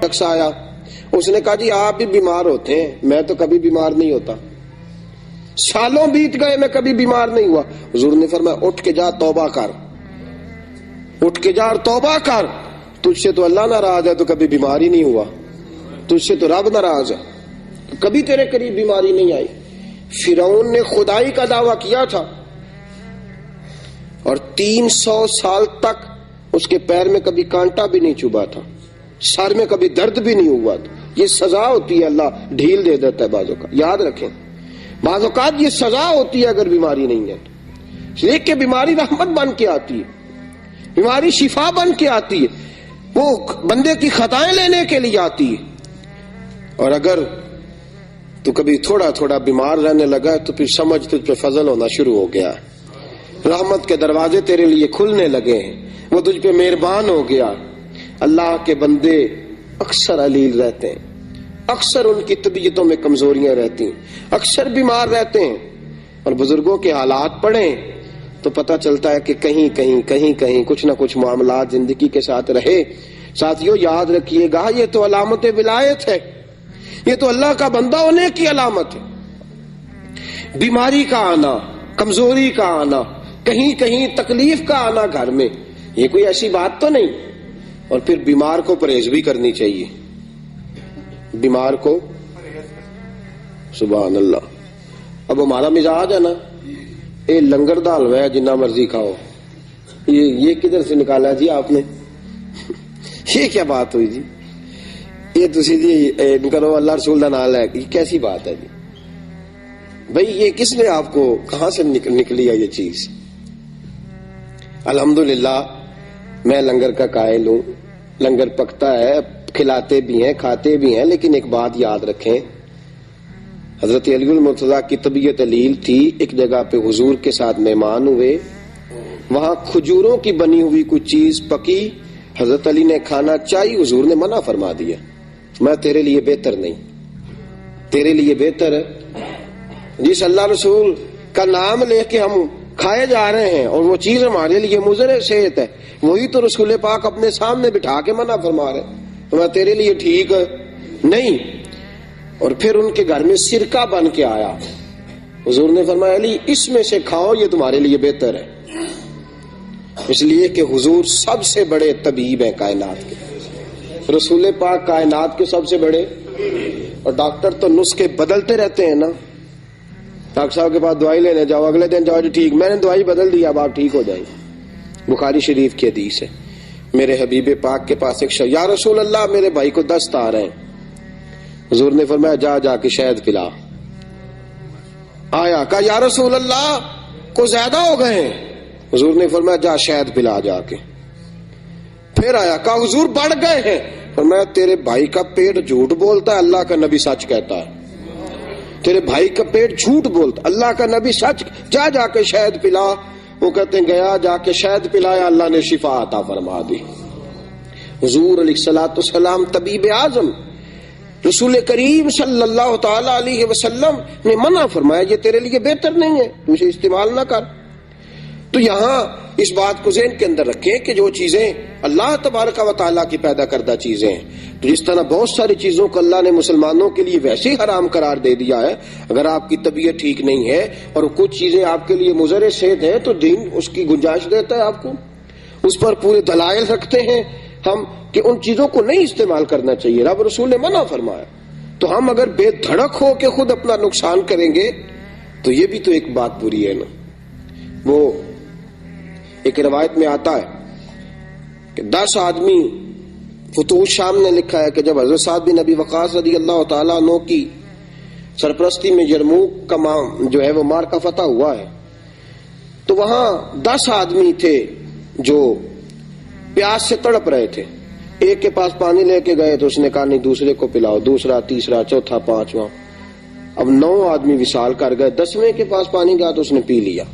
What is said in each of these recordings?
شخص آیا, اس نے کہا جی آپ بھی بیمار ہوتے ہیں, میں تو کبھی بیمار نہیں ہوتا, سالوں بیت گئے میں کبھی بیمار نہیں ہوا. حضور نے فرمایا اٹھ کے جا توبہ کر, اٹھ کے جا اور توبہ کر, تجھ سے تو اللہ ناراض ہے تو کبھی بیمار ہی نہیں ہوا, تجھ سے تو رب ناراض ہے, کبھی تیرے قریب بیماری نہیں آئی. فرعون نے خدائی کا دعویٰ کیا تھا اور 300 سال تک اس کے پیر میں کبھی کانٹا بھی نہیں چبھا تھا, سر میں کبھی درد بھی نہیں ہوا تھا. یہ سزا ہوتی ہے, اللہ ڈھیل دے دیتا ہے بعض اوقات, یاد رکھیں بعض اوقات یہ سزا ہوتی ہے اگر بیماری نہیں ہے تو. لیکن بیماری رحمت بن کے آتی ہے, بیماری شفا بن کے آتی ہے, وہ بندے کی خطائیں لینے کے لیے آتی ہے. اور اگر تو کبھی تھوڑا تھوڑا بیمار رہنے لگا تو پھر سمجھ تجھ پہ فضل ہونا شروع ہو گیا, رحمت کے دروازے تیرے لیے کھلنے لگے ہیں, وہ تجھ پہ مہربان ہو گیا. اللہ کے بندے اکثر علیل رہتے ہیں, اکثر ان کی طبیعتوں میں کمزوریاں رہتی ہیں, اکثر بیمار رہتے ہیں, اور بزرگوں کے حالات پڑھیں تو پتہ چلتا ہے کہ کہیں کہیں کہیں کہیں کچھ نہ کچھ معاملات زندگی کے ساتھ رہے. ساتھیوں یاد رکھیے گا یہ تو علامت ولایت ہے, یہ تو اللہ کا بندہ ہونے کی علامت ہے. بیماری کا آنا, کمزوری کا آنا, کہیں کہیں تکلیف کا آنا گھر میں, یہ کوئی ایسی بات تو نہیں. اور پھر بیمار کو پرہیز بھی کرنی چاہیے, بیمار کو, سبحان اللہ. اب ہمارا مزاج ہے نا, یہ لنگر دا حلوہ ہے جنہ مرضی کھاؤ, یہ کدھر سے نکالا جی آپ نے؟ یہ کیا بات ہوئی جی, یہ تسی جی کرو اللہ رسول دا نام لے, یہ کیسی بات ہے جی بھائی, یہ کس نے آپ کو کہاں سے نکلی ہے یہ چیز؟ الحمدللہ میں لنگر کا قائل ہوں, لنگر پکتا ہے, کھلاتے بھی ہیں کھاتے بھی ہیں, لیکن ایک بات یاد رکھیں, حضرت علی المرتضیٰ کی طبیعت علیل تھی, ایک جگہ پہ حضور کے ساتھ مہمان ہوئے, وہاں کھجوروں کی بنی ہوئی کچھ چیز پکی, حضرت علی نے کھانا چاہی, حضور نے منع فرما دیا, میں تیرے لیے بہتر نہیں, تیرے لیے بہتر ہے جس اللہ رسول کا نام لے کے ہم کھائے جا رہے ہیں اور وہ چیز ہمارے لیے مضر صحت ہے, وہی تو رسول پاک اپنے سامنے بٹھا کے منع فرما رہے, تو میں تیرے لیے ٹھیک نہیں. اور پھر ان کے گھر میں سرکہ بن کے آیا, حضور نے فرمایا علی اس میں سے کھاؤ, یہ تمہارے لیے بہتر ہے, اس لیے کہ حضور سب سے بڑے طبیب ہیں کائنات کے, رسول پاک کائنات کے سب سے بڑے. اور ڈاکٹر تو نسخے بدلتے رہتے ہیں نا, ڈاکٹر صاحب کے پاس دوائی لینے جاؤ, اگلے دن جاؤ جی ٹھیک, میں نے دوائی بدل دی, اب آپ ٹھیک ہو جائیں. بخاری شریف کی حدیث ہے, میرے حبیب پاک کے پاس ایک شخص, یا رسول اللہ میرے بھائی کو دست آ رہے ہیں, حضور نے فرمایا جا جا کے شہد پلا. آیا, کہا یا رسول اللہ کو زیادہ ہو گئے ہیں, حضور نے فرمایا جا شہد پلا جا کے. پھر آیا, کہا حضور بڑھ گئے ہیں, فرمایا تیرے بھائی کا پیٹ جھوٹ بولتا ہے, اللہ کا نبی سچ کہتا ہے, تیرے بھائی کا پیٹ جھوٹ بولتا, اللہ کا نبی سچ, جا جا کے شہد پلا. وہ کہتے ہیں گیا, جا کے شہد پلایا, اللہ نے شفا عطا فرما دی. حضور علیہ الصلوۃ والسلام طبیب اعظم رسول کریم صلی اللہ تعالی علیہ وسلم نے منع فرمایا, یہ تیرے لیے بہتر نہیں ہے, تو اسے استعمال نہ کر. تو یہاں اس بات کو ذہن کے اندر رکھیں کہ جو چیزیں اللہ تبارک و تعالیٰ کی پیدا کردہ چیزیں ہیں, تو جس طرح بہت ساری چیزوں کو اللہ نے مسلمانوں کے لیے ویسے ہی حرام قرار دے دیا ہے, اگر آپ کی طبیعت ٹھیک نہیں ہے اور کچھ چیزیں آپ کے لیے مضر صحت ہیں تو دین اس کی گنجائش دیتا ہے آپ کو, اس پر پورے دلائل رکھتے ہیں ہم کہ ان چیزوں کو نہیں استعمال کرنا چاہیے, رب رسول نے منع فرمایا. تو ہم اگر بے دھڑک ہو کے خود اپنا نقصان کریں گے تو یہ بھی تو ایک بات بری ہے نا. وہ ایک روایت میں آتا ہے کہ 10 آدمی, فتوح شام نے لکھا ہے کہ جب حضرت سعد بن ابی وقاص رضی اللہ تعالیٰ عنہ کی سرپرستی میں یرموک کا جو ہے وہ مارکہ فتح ہوا ہے, تو وہاں 10 آدمی تھے جو پیاس سے تڑپ رہے تھے. ایک کے پاس پانی لے کے گئے تو اس نے کہا نہیں دوسرے کو پلاؤ, دوسرا, تیسرا, چوتھا, پانچواں. اب 9 آدمی وصال کر گئے, 10ویں کے پاس پانی گیا تو اس نے پی لیا.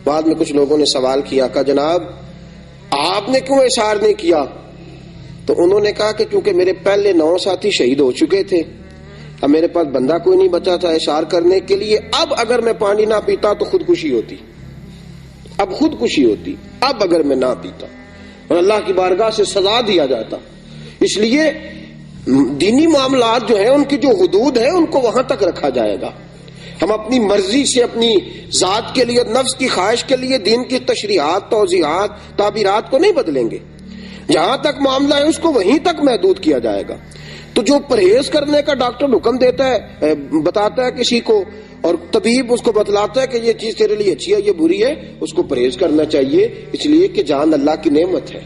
بعد میں کچھ لوگوں نے سوال کیا, کہا جناب آپ نے کیوں احسار نہیں کیا؟ تو انہوں نے کہا کہ کیونکہ میرے پہلے 9 ساتھی شہید ہو چکے تھے, اب میرے پاس بندہ کوئی نہیں بچا تھا احسار کرنے کے لیے. اب اگر میں پانی نہ پیتا تو خودکشی ہوتی, اب خودکشی ہوتی, اب اگر میں نہ پیتا اور اللہ کی بارگاہ سے سزا دیا جاتا. اس لیے دینی معاملات جو ہیں ان کی جو حدود ہیں ان کو وہاں تک رکھا جائے گا. ہم اپنی مرضی سے اپنی ذات کے لیے، نفس کی خواہش کے لیے دین کی تشریحات، توضیحات، تعبیرات کو نہیں بدلیں گے. جہاں تک معاملہ ہے اس کو وہیں تک محدود کیا جائے گا. تو جو پرہیز کرنے کا ڈاکٹر حکم دیتا ہے، بتاتا ہے کسی کو، اور طبیب اس کو بتلاتا ہے کہ یہ چیز تیرے لیے اچھی ہے، یہ بری ہے، اس کو پرہیز کرنا چاہیے، اس لیے کہ جان اللہ کی نعمت ہے،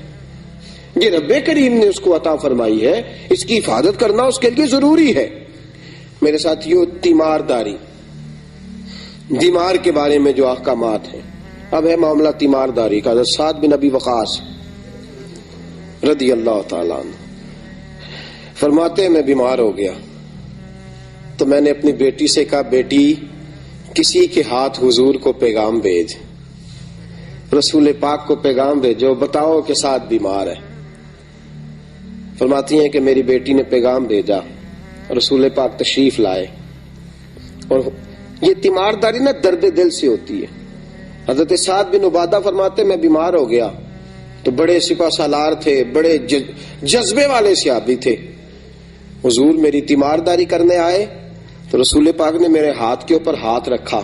یہ رب کریم نے اس کو عطا فرمائی ہے، اس کی حفاظت کرنا اس کے لیے ضروری ہے. میرے ساتھیو، تیمارداری، بیمار کے بارے میں جو احکامات ہیں. اب ہے معاملہ تیمارداری کا. حضرت سعد بن ابی وقاص رضی اللہ تعالیٰ عنہ فرماتے ہیں میں بیمار ہو گیا تو میں نے اپنی بیٹی سے کہا، بیٹی کسی کے ہاتھ حضور کو پیغام بھیج، رسول پاک کو پیغام بھیجو، بتاؤ کہ سعد بیمار ہے. فرماتی ہیں کہ میری بیٹی نے پیغام بھیجا، رسول پاک تشریف لائے. اور یہ تیمارداری نا درد دل سے ہوتی ہے. حضرت سعد بن عبادہ فرماتے میں بیمار ہو گیا تو بڑے سپہ سالار تھے، بڑے جذبے والے صحابی تھے. حضور میری تیمارداری کرنے آئے تو رسول پاک نے میرے ہاتھ کے اوپر ہاتھ رکھا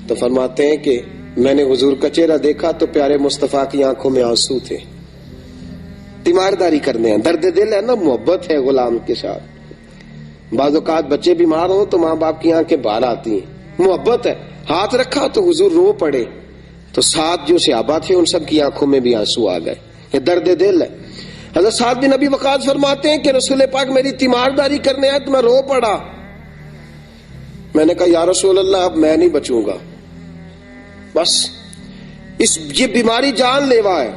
تو فرماتے ہیں کہ میں نے حضور کا چہرہ دیکھا تو پیارے مصطفیٰ کی آنکھوں میں آنسو تھے. تیمارداری کرنے ہیں، درد دل ہے نا، محبت ہے غلام کے ساتھ. بعض اوقات بچے بیمار ہوں تو ماں باپ کی آنکھیں باہر آتی ہیں، محبت ہے. ہاتھ رکھا تو حضور رو پڑے تو ساتھ جو صحابہ تھے ان سب کی آنکھوں میں بھی آنسو آ گئے. یہ درد دل ہے. حضرت سعد بن ابی وقاص فرماتے ہیں کہ رسول پاک میری تیمارداری کرنے آئے تو میں رو پڑا. میں نے کہا یا رسول اللہ اب میں نہیں بچوں گا، بس یہ بیماری جان لیوا ہے.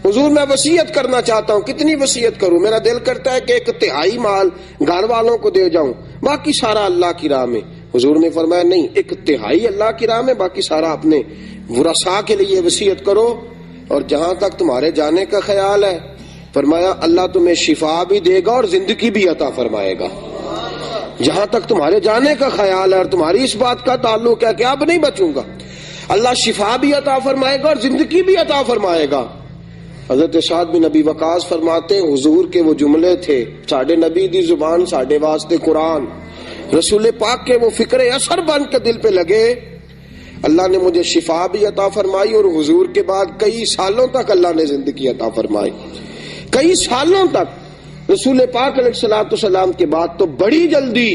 حضور میں وصیت کرنا چاہتا ہوں. کتنی وصیت کروں؟ میرا دل کرتا ہے کہ 1/3 مال گھر والوں کو دے جاؤں، باقی سارا اللہ کی راہ میں. حضور نے فرمایا نہیں، 1/3 اللہ کی راہ میں، باقی سارا اپنے ورثاء کے لیے وصیت کرو. اور جہاں تک تمہارے جانے کا خیال ہے فرمایا اللہ تمہیں شفا بھی دے گا اور زندگی بھی عطا فرمائے گا. جہاں تک تمہارے جانے کا خیال ہے اور تمہاری اس بات کا تعلق ہے کہ اب نہیں بچوں گا، اللہ شفا بھی عطا فرمائے گا اور زندگی بھی عطا فرمائے گا. حضرت سعد بن ابی وقاص فرماتے حضور کے وہ جملے تھے، ساڈے نبی دی زبان ساڈے واسطے قرآن، رسول پاک کے وہ فکر اثر بن کے دل پہ لگے. اللہ نے مجھے شفا بھی عطا فرمائی اور حضور کے بعد کئی سالوں تک اللہ نے زندگی عطا فرمائی. کئی سالوں تک رسول پاک علیہ الصلوۃ والسلام کے بعد تو بڑی جلدی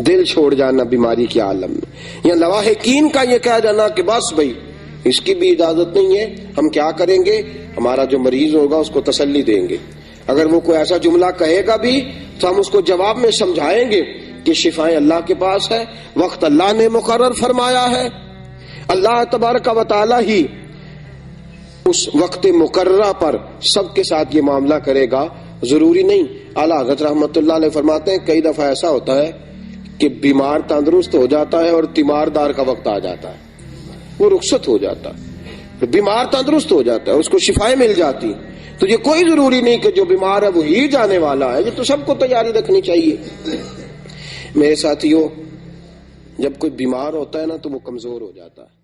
دل چھوڑ جانا بیماری کے عالم میں، یا لواحقین کا یہ کہہ جانا کہ بس بھائی اس کی بھی اجازت نہیں ہے، ہم کیا کریں گے، ہمارا جو مریض ہوگا اس کو تسلی دیں گے. اگر وہ کوئی ایسا جملہ کہے گا بھی تو ہم اس کو جواب میں سمجھائیں گے کہ شفائیں اللہ کے پاس ہے، وقت اللہ نے مقرر فرمایا ہے. اللہ تبارک و تعالی ہی اس وقت مقررہ پر سب کے ساتھ یہ معاملہ کرے گا. ضروری نہیں. اعلیٰ حضرت رحمت اللہ علیہ فرماتے ہیں کئی دفعہ ایسا ہوتا ہے کہ بیمار تندرست ہو جاتا ہے اور تیماردار کا وقت آ جاتا ہے، وہ رخصت ہو جاتا ہے، بیمار تندرست ہو جاتا ہے، اس کو شفائیں مل جاتی. تو یہ کوئی ضروری نہیں کہ جو بیمار ہے وہی جانے والا ہے. یہ تو سب کو تیاری رکھنی چاہیے. میرے ساتھیوں، جب کوئی بیمار ہوتا ہے نا تو وہ کمزور ہو جاتا ہے.